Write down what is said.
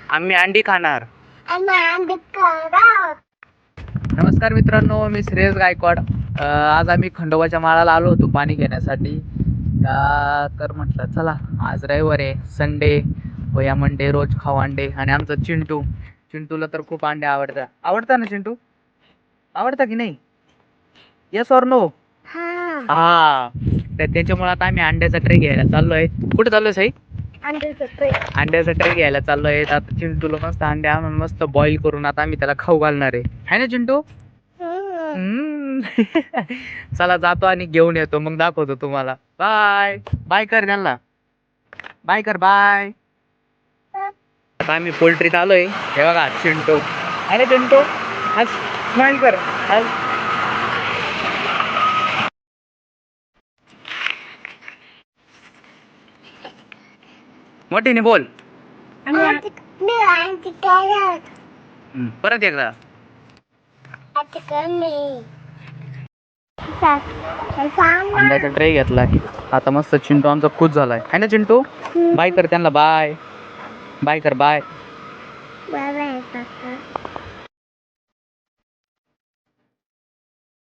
आम्ही अंडी खाणार. नमस्कार मित्रांनो, मी श्रेयस गायकवाड. आज आम्ही खंडोबाच्या माळाला आलो होतो पाणी घेण्यासाठी. तर म्हटलं चला, आज रविवार आहे, संडे या मंडे रोज खाऊ अंडे. आणि आमचा चिंटूला तर खूप अंडे आवडतात ना चिंटू? आवडता की नाही? Yes or no? हा. तर त्याच्यामुळे आता आम्ही अंड्याचा ट्रे घ्यायला चाललोय. कुठे चाललोय साई? अंड्याचा ट्रे घ्यायला चाललोय. आता चिंटूला मस्त अंडे आणून मस्त बॉईल करून आता आम्ही त्याला खाऊ घालणार आहे ना चिंटू? चला जातो आणि घेऊन येतो, मग दाखवतो तुम्हाला. बाय बाय कर त्यांना, बाय कर, बाय. आता आम्ही पोल्ट्रीत आलोय. हे बघा चिंटू, अरे चिंटू आज स्माइल कर. मोठीने बोल. परत एकदा. अंड्याचा ट्रे घेतलाय. आता मस्त चिंटू आमचा खुश झालाय, है ना चिंटू? बाय कर त्यांना, बाय बाय कर, बाय.